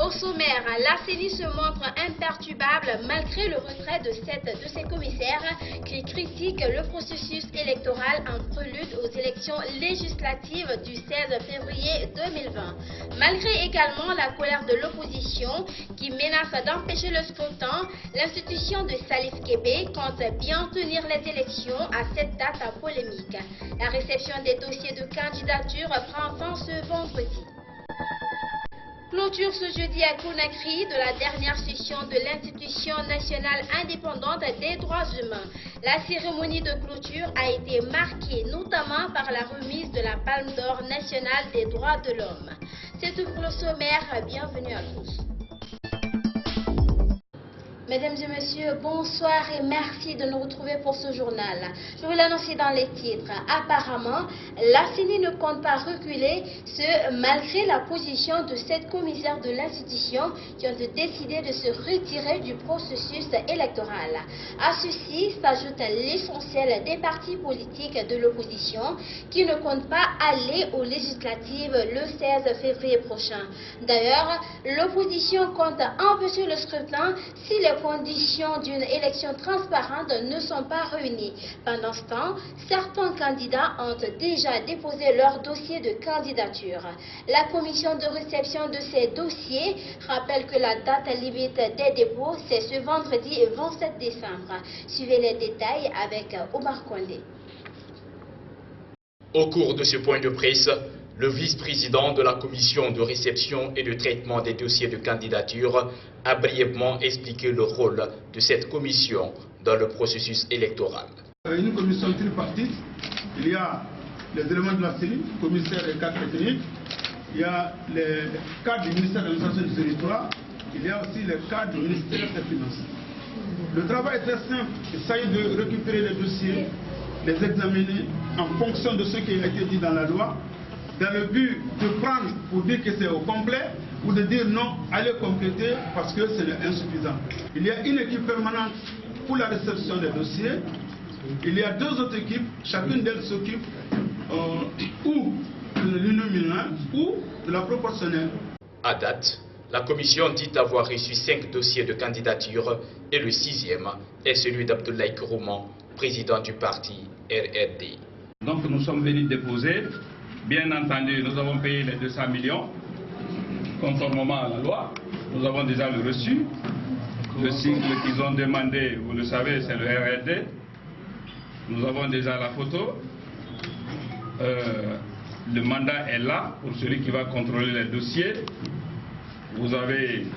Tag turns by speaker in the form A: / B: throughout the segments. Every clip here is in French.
A: Au sommaire, la CENI se montre imperturbable malgré le retrait de 7 de ses commissaires qui critiquent le processus électoral en prélude aux élections législatives du 16 février 2020. Malgré également la colère de l'opposition qui menace d'empêcher le scrutin, l'institution de Salif Kébé compte bien tenir les élections à cette date polémique. La réception des dossiers de candidature prend fin ce vendredi. Clôture ce jeudi à Conakry de la dernière session de l'Institution nationale indépendante des droits humains. La cérémonie de clôture a été marquée notamment par la remise de la Palme d'Or nationale des droits de l'homme. C'est tout pour le sommaire, bienvenue à tous. Mesdames et messieurs, bonsoir et merci de nous retrouver pour ce journal. Je vous l'annoncer dans les titres. Apparemment, la CENI ne compte pas reculer, malgré la position de 7 commissaires de l'institution qui ont décidé de se retirer du processus électoral. À ceci s'ajoute l'essentiel des partis politiques de l'opposition qui ne comptent pas aller aux législatives le 16 février prochain. D'ailleurs, l'opposition compte empêcher le scrutin si les conditions d'une élection transparente ne sont pas réunies. Pendant ce temps, certains candidats ont déjà déposé leur dossier de candidature. La commission de réception de ces dossiers rappelle que la date limite des dépôts, c'est ce vendredi 27 décembre. Suivez les détails avec Omar Kondé.
B: Au cours de ce point de presse, le vice-président de la commission de réception et de traitement des dossiers de candidature a brièvement expliqué le rôle de cette commission dans le processus électoral.
C: Une commission tripartite, il y a les éléments de la CENI, commissaire et cadre technique, il y a les cadres du ministère de l'administration du territoire, il y a aussi les cadres du ministère des Finances. Le travail est très simple, il s'agit de récupérer les dossiers, les examiner en fonction de ce qui a été dit dans la loi, dans le but de prendre pour dire que c'est au complet ou de dire non, allez compléter parce que c'est insuffisant. Il y a une équipe permanente pour la réception des dossiers. Il y a 2 autres équipes, chacune d'elles s'occupe ou de l'uninominal ou de la proportionnelle.
B: À date, la commission dit avoir reçu 5 dossiers de candidature et le 6e est celui d'Abdoulaye Kourouma, président du parti RRD.
D: Donc nous sommes venus déposer. Bien entendu, nous avons payé les 200 millions, conformément à la loi. Nous avons déjà le reçu. Le sigle qu'ils ont demandé, vous le savez, c'est le RRD. Nous avons déjà la photo. Le mandat est là pour celui qui va contrôler les dossiers. Vous avez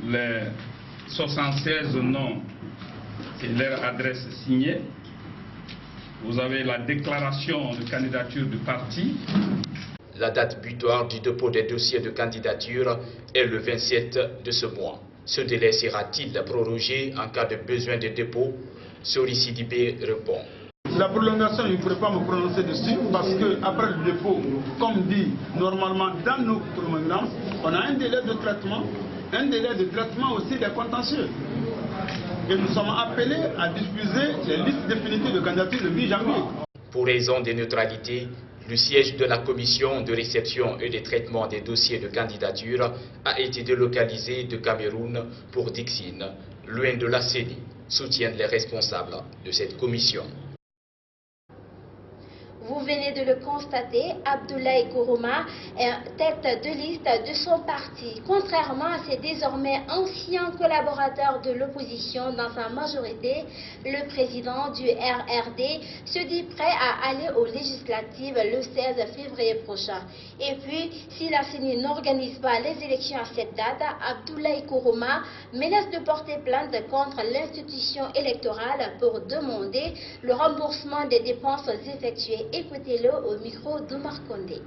D: les 76 noms et leur adresse signée. Vous avez la déclaration de candidature du parti.
B: La date butoir du dépôt des dossiers de candidature est le 27 de ce mois. Ce délai sera-t-il prorogé en cas de besoin de dépôt? Sori Sidibé répond.
C: La prolongation, je ne pourrais pas me prononcer dessus parce qu'après le dépôt, comme dit normalement dans nos chronogrammes, on a un délai de traitement aussi des contentieux. Et nous sommes appelés à diffuser les listes définitives de candidature le 8 janvier.
B: Pour raison de neutralité, le siège de la commission de réception et de traitement des dossiers de candidature a été délocalisé de Cameroun pour Dixine, loin de la CENI, soutiennent les responsables de cette commission.
A: Vous venez de le constater, Abdoulaye Kourouma est tête de liste de son parti. Contrairement à ses désormais anciens collaborateurs de l'opposition dans sa majorité, le président du RRD se dit prêt à aller aux législatives le 16 février prochain. Et puis, si la CENI n'organise pas les élections à cette date, Abdoulaye Kourouma menace de porter plainte contre l'institution électorale pour demander le remboursement des dépenses effectuées. Écoutez-le au micro d'Omar Kondé.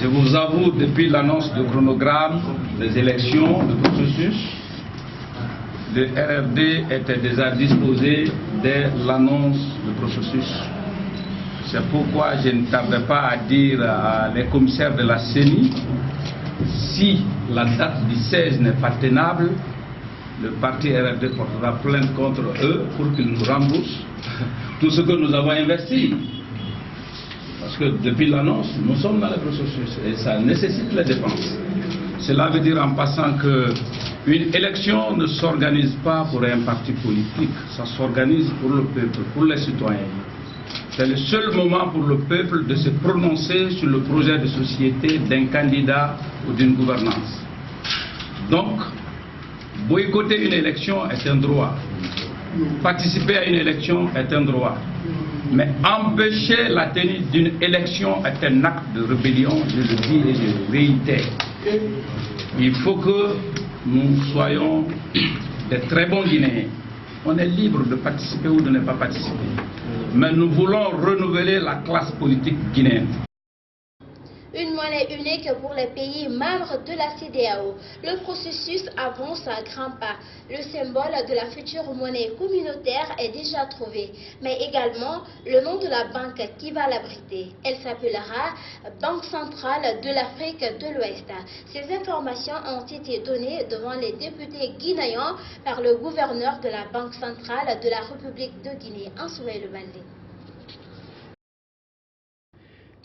D: Je vous avoue, depuis l'annonce du chronogramme des élections, le processus, le RRD était déjà disposé dès l'annonce du processus. C'est pourquoi je ne tardais pas à dire à les commissaires de la CENI, si la date du 16 n'est pas tenable, le parti RRD portera plainte contre eux pour qu'ils nous remboursent tout ce que nous avons investi. Parce que depuis l'annonce, nous sommes dans le processus et ça nécessite les dépenses. Cela veut dire en passant qu'une élection ne s'organise pas pour un parti politique, ça s'organise pour le peuple, pour les citoyens. C'est le seul moment pour le peuple de se prononcer sur le projet de société d'un candidat ou d'une gouvernance. Donc, boycotter une élection est un droit. Participer à une élection est un droit. Mais empêcher la tenue d'une élection est un acte de rébellion, je le dis et je le réitère. Il faut que nous soyons des très bons Guinéens. On est libre de participer ou de ne pas participer. Mais nous voulons renouveler la classe politique guinéenne.
A: Une monnaie unique pour les pays membres de la CEDEAO. Le processus avance à grands pas. Le symbole de la future monnaie communautaire est déjà trouvé, mais également le nom de la banque qui va l'abriter. Elle s'appellera Banque centrale de l'Afrique de l'Ouest. Ces informations ont été données devant les députés guinéens par le gouverneur de la Banque centrale de la République de Guinée, Ansoué Le Bandé.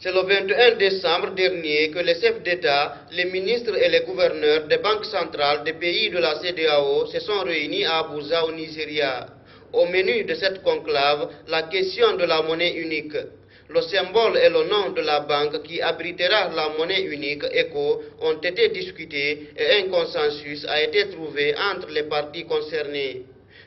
E: C'est le 21 décembre dernier que les chefs d'État, les ministres et les gouverneurs des banques centrales des pays de la CEDEAO se sont réunis à Abuja au Nigeria. Au menu de cette conclave, la question de la monnaie unique. Le symbole et le nom de la banque qui abritera la monnaie unique ECO ont été discutés et un consensus a été trouvé entre les parties concernées.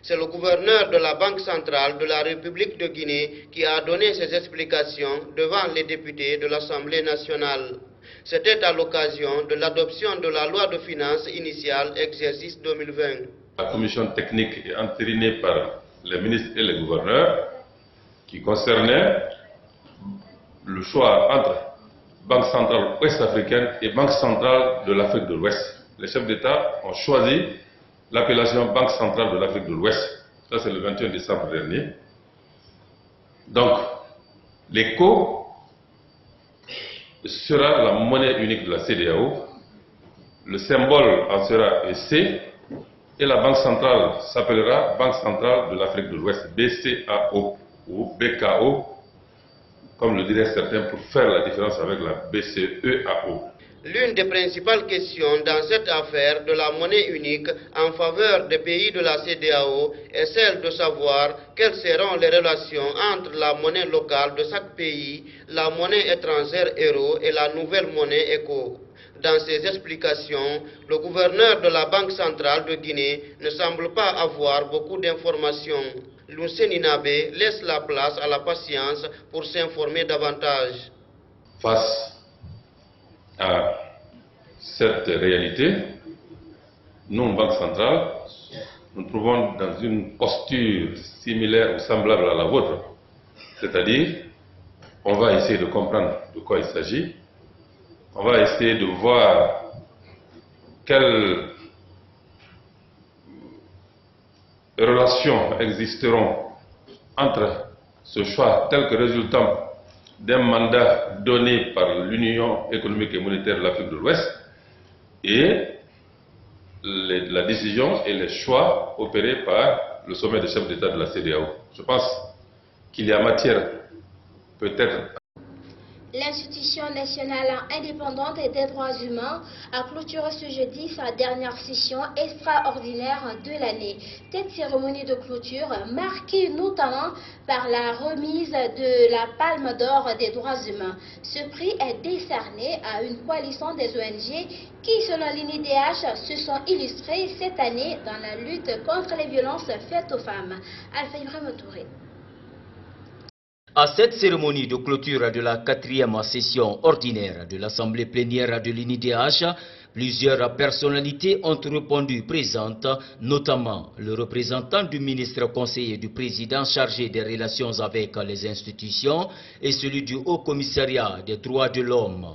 E: C'est le gouverneur de la Banque centrale de la République de Guinée qui a donné ses explications devant les députés de l'Assemblée nationale. C'était à l'occasion de l'adoption de la loi de finances initiale exercice 2020.
F: La commission technique est entérinée par les ministres et les gouverneurs qui concernait le choix entre Banque centrale ouest-africaine et Banque centrale de l'Afrique de l'Ouest. Les chefs d'État ont choisi l'appellation Banque centrale de l'Afrique de l'Ouest. Ça, c'est le 21 décembre dernier. Donc, l'ECO sera la monnaie unique de la CEDEAO. Le symbole en sera EC. Et la Banque centrale s'appellera Banque centrale de l'Afrique de l'Ouest, BCAO ou BKO, comme le diraient certains, pour faire la différence avec la BCEAO.
E: L'une des principales questions dans cette affaire de la monnaie unique en faveur des pays de la CEDEAO est celle de savoir quelles seront les relations entre la monnaie locale de chaque pays, la monnaie étrangère euro et la nouvelle monnaie ECO. Dans ses explications, le gouverneur de la Banque centrale de Guinée ne semble pas avoir beaucoup d'informations. Lucien Nabé laisse la place à la patience pour s'informer davantage.
F: Face à cette réalité, nous, Banque centrale, nous trouvons dans une posture similaire ou semblable à la vôtre. C'est-à-dire, on va essayer de comprendre de quoi il s'agit. On va essayer de voir quelles relations existeront entre ce choix tel que résultant d'un mandat donné par l'Union économique et monétaire de l'Afrique de l'Ouest et la décision et les choix opérés par le sommet des chefs d'État de la CEDEAO. Je pense qu'il y a matière peut-être.
A: L'Institution nationale indépendante des droits humains a clôturé ce jeudi sa dernière session extraordinaire de l'année. Cette cérémonie de clôture, marquée notamment par la remise de la Palme d'Or des droits humains. Ce prix est décerné à une coalition des ONG qui, selon l'INIDH, se sont illustrées cette année dans la lutte contre les violences faites aux femmes. Alpha Ibrahim Touré.
B: À cette cérémonie de clôture de la 4e session ordinaire de l'Assemblée plénière de l'INIDH, plusieurs personnalités ont répondu présentes, notamment le représentant du ministre conseiller du président chargé des relations avec les institutions et celui du Haut Commissariat des droits de l'homme.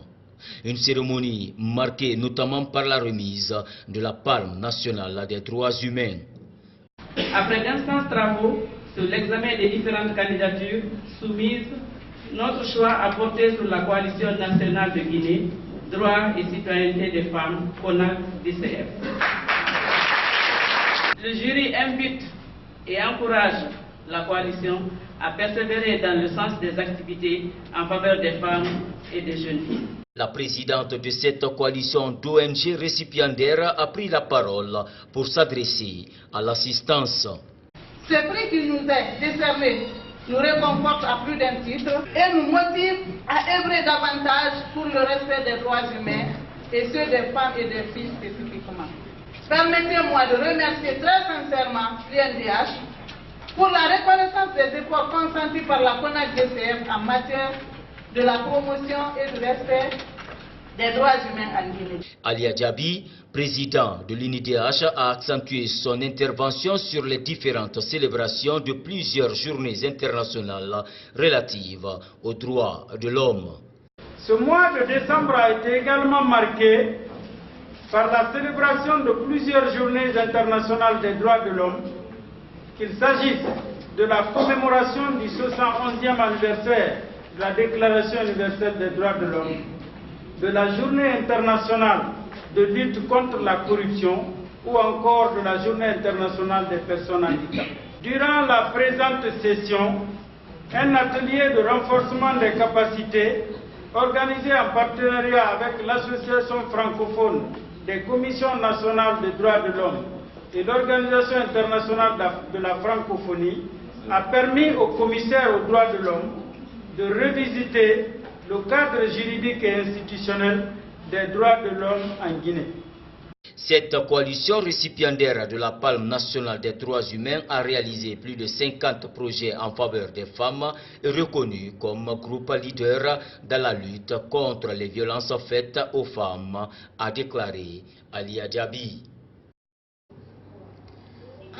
B: Une cérémonie marquée notamment par la remise de la Palme nationale des droits humains.
G: Après d'instants travaux sur l'examen des différentes candidatures soumises, notre choix a porté sur la coalition nationale de Guinée, droits et citoyenneté des femmes, CONAC-DCF. Le jury invite et encourage la coalition à persévérer dans le sens des activités en faveur des femmes et des jeunes filles.
B: La présidente de cette coalition d'ONG récipiendaires a pris la parole pour s'adresser à l'assistance.
H: Ce prix qui nous est décerné nous réconforte à plus d'un titre et nous motive à œuvrer davantage pour le respect des droits humains et ceux des femmes et des filles spécifiquement. Permettez-moi de remercier très sincèrement l'UNDH pour la reconnaissance des efforts consentis par la CONAC-DCF en matière de la promotion et du respect des droits humains en Guinée.
B: Alia Diaby, président de l'UNDH, a accentué son intervention sur les différentes célébrations de plusieurs journées internationales relatives aux droits de l'homme.
I: Ce mois de décembre a été également marqué par la célébration de plusieurs journées internationales des droits de l'homme, qu'il s'agisse de la commémoration du 71e anniversaire de la Déclaration universelle des droits de l'homme, de la journée internationale de lutte contre la corruption ou encore de la journée internationale des personnes handicapées. Durant la présente session, un atelier de renforcement des capacités organisé en partenariat avec l'Association francophone des commissions nationales des droits de l'homme et l'Organisation internationale de la francophonie a permis au commissaire aux droits de l'homme de revisiter le cadre juridique et institutionnel des droits de l'homme en Guinée.
B: Cette coalition récipiendaire de la Palme nationale des droits humains a réalisé plus de 50 projets en faveur des femmes et reconnu comme groupe leader dans la lutte contre les violences faites aux femmes, a déclaré Alia Diaby.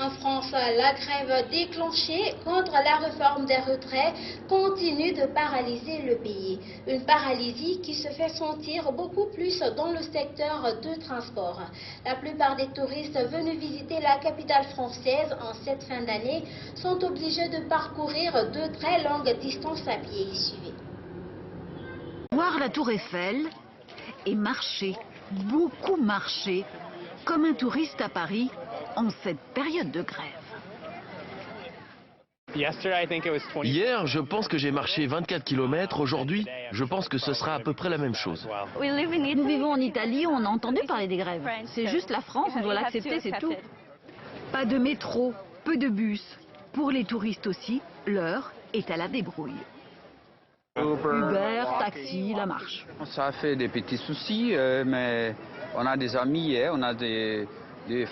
A: En France, la grève déclenchée contre la réforme des retraites continue de paralyser le pays. Une paralysie qui se fait sentir beaucoup plus dans le secteur de transport. La plupart des touristes venus visiter la capitale française en cette fin d'année sont obligés de parcourir de très longues distances à pied. Suivez.
J: Voir la tour Eiffel et marcher, beaucoup marcher, comme un touriste à Paris, en cette période de grève.
K: Hier, je pense que j'ai marché 24 km. Aujourd'hui, je pense que ce sera à peu près la même chose.
J: Nous vivons en Italie, on a entendu parler des grèves. C'est juste la France, on doit l'accepter, c'est tout. Pas de métro, peu de bus. Pour les touristes aussi, l'heure est à la débrouille. Uber, taxi, la marche.
L: Ça a fait des petits soucis, mais on a des amis, on a des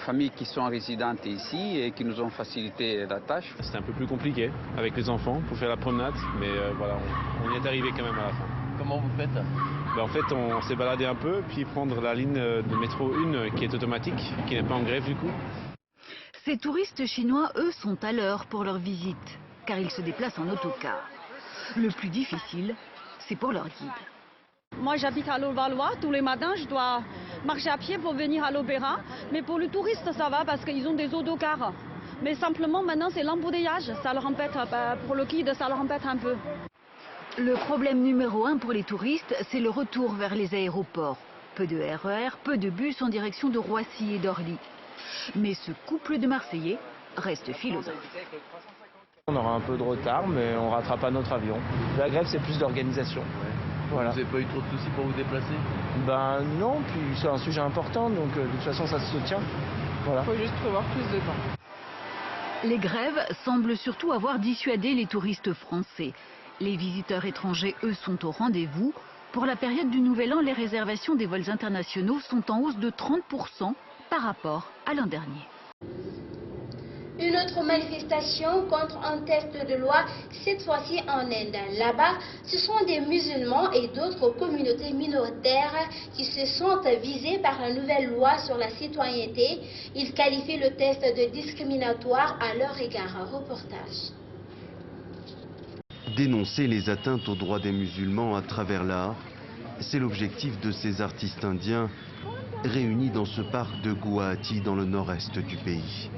L: familles qui sont résidentes ici et qui nous ont facilité la tâche.
M: C'était un peu plus compliqué avec les enfants pour faire la promenade, mais voilà, on y est arrivé quand même à la fin.
K: Comment vous faites?
M: En fait, on s'est baladé un peu, puis prendre la ligne de métro 1 qui est automatique, qui n'est pas en grève du coup.
J: Ces touristes chinois, eux, sont à l'heure pour leur visite, car ils se déplacent en autocar. Le plus difficile, c'est pour leur guide.
N: Moi, j'habite à Levallois. Tous les matins, je dois marcher à pied pour venir à l'Opéra. Mais pour les touristes, ça va parce qu'ils ont des autocars. Mais simplement, maintenant, c'est l'embouteillage. Ça leur embête, pour le guide, ça leur embête un peu.
J: Le problème numéro 1 pour les touristes, c'est le retour vers les aéroports. Peu de RER, peu de bus en direction de Roissy et d'Orly. Mais ce couple de Marseillais reste philosophe.
O: On aura un peu de retard, mais on rattrape notre avion. La grève, c'est plus d'organisation. Voilà.
K: Vous n'avez pas eu trop de soucis pour vous déplacer?
O: Ben non, puis c'est un sujet important, donc de toute façon, ça se tient. Voilà.
N: Il faut juste prévoir plus de temps.
J: Les grèves semblent surtout avoir dissuadé les touristes français. Les visiteurs étrangers, eux, sont au rendez-vous. Pour la période du Nouvel An, les réservations des vols internationaux sont en hausse de 30% par rapport à l'an dernier.
A: Une autre manifestation contre un texte de loi, cette fois-ci en Inde. Là-bas, ce sont des musulmans et d'autres communautés minoritaires qui se sentent visés par la nouvelle loi sur la citoyenneté. Ils qualifient le texte de discriminatoire à leur égard. Reportage.
P: Dénoncer les atteintes aux droits des musulmans à travers l'art, c'est l'objectif de ces artistes indiens réunis dans ce parc de Guwahati dans le nord-est du pays.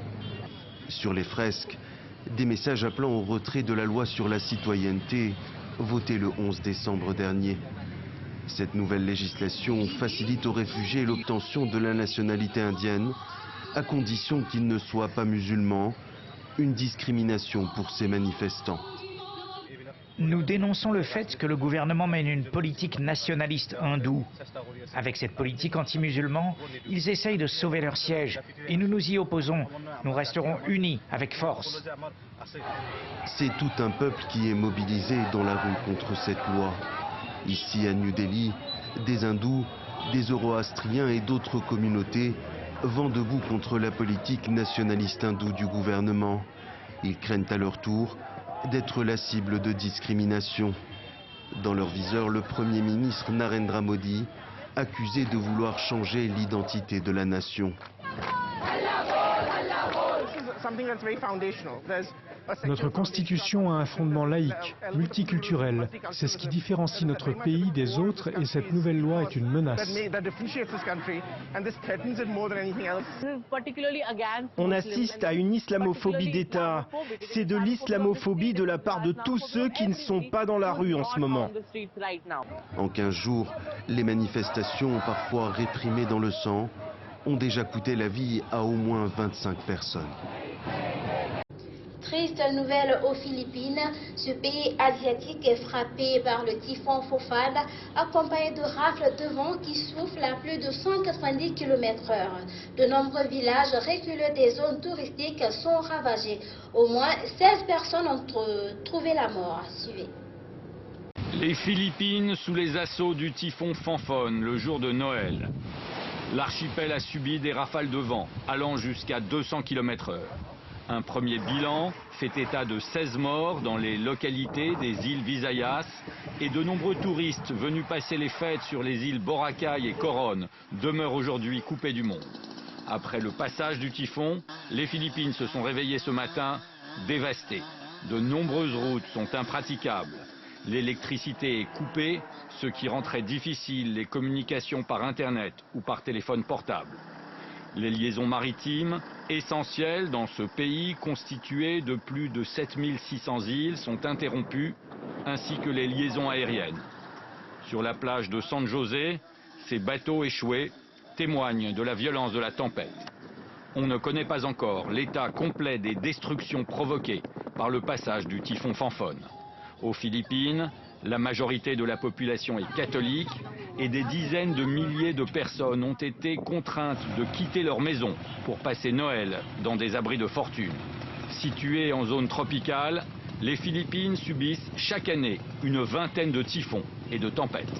P: Sur les fresques, des messages appelant au retrait de la loi sur la citoyenneté, votée le 11 décembre dernier. Cette nouvelle législation facilite aux réfugiés l'obtention de la nationalité indienne, à condition qu'ils ne soient pas musulmans, une discrimination pour ces manifestants.
Q: Nous dénonçons le fait que le gouvernement mène une politique nationaliste hindoue. Avec cette politique anti-musulman, ils essayent de sauver leur siège et nous nous y opposons. Nous resterons unis avec force.
P: C'est tout un peuple qui est mobilisé dans la rue contre cette loi. Ici à New Delhi, des hindous, des zoroastriens et d'autres communautés vont debout contre la politique nationaliste hindoue du gouvernement. Ils craignent à leur tour d'être la cible de discrimination. Dans leur viseur, le Premier ministre Narendra Modi, accusé de vouloir changer l'identité de la nation.
R: Notre constitution a un fondement laïque, multiculturel. C'est ce qui différencie notre pays des autres et cette nouvelle loi est une menace.
S: On assiste à une islamophobie d'État. C'est de l'islamophobie de la part de tous ceux qui ne sont pas dans la rue en ce moment.
P: En 15 jours, les manifestations, parfois réprimées dans le sang, ont déjà coûté la vie à au moins 25 personnes.
A: Triste nouvelle aux Philippines, ce pays asiatique est frappé par le typhon Phophane, accompagné de rafles de vent qui soufflent à plus de 190 km/h. De nombreux villages reculés des zones touristiques sont ravagés. Au moins 16 personnes ont trouvé la mort. Suivez.
T: Les Philippines sous les assauts du typhon Phophane le jour de Noël. L'archipel a subi des rafales de vent allant jusqu'à 200 km/h. Un premier bilan fait état de 16 morts dans les localités des îles Visayas et de nombreux touristes venus passer les fêtes sur les îles Boracay et Coron demeurent aujourd'hui coupés du monde. Après le passage du typhon, les Philippines se sont réveillées ce matin dévastées. De nombreuses routes sont impraticables. L'électricité est coupée, ce qui rend très difficile les communications par Internet ou par téléphone portable. Les liaisons maritimes, essentielles dans ce pays constitué de plus de 7600 îles, sont interrompues, ainsi que les liaisons aériennes. Sur la plage de San José, ces bateaux échoués témoignent de la violence de la tempête. On ne connaît pas encore l'état complet des destructions provoquées par le passage du typhon Phophane. Aux Philippines, la majorité de la population est catholique et des dizaines de milliers de personnes ont été contraintes de quitter leur maison pour passer Noël dans des abris de fortune. Situées en zone tropicale, les Philippines subissent chaque année une vingtaine de typhons et de tempêtes.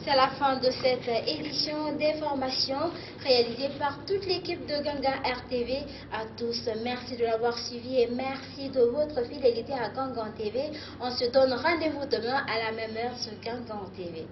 A: C'est la fin de cette édition d'information réalisée par toute l'équipe de Gangan RTV. À tous, merci de l'avoir suivi et merci de votre fidélité à Gangan TV. On se donne rendez-vous demain à la même heure sur Gangan TV.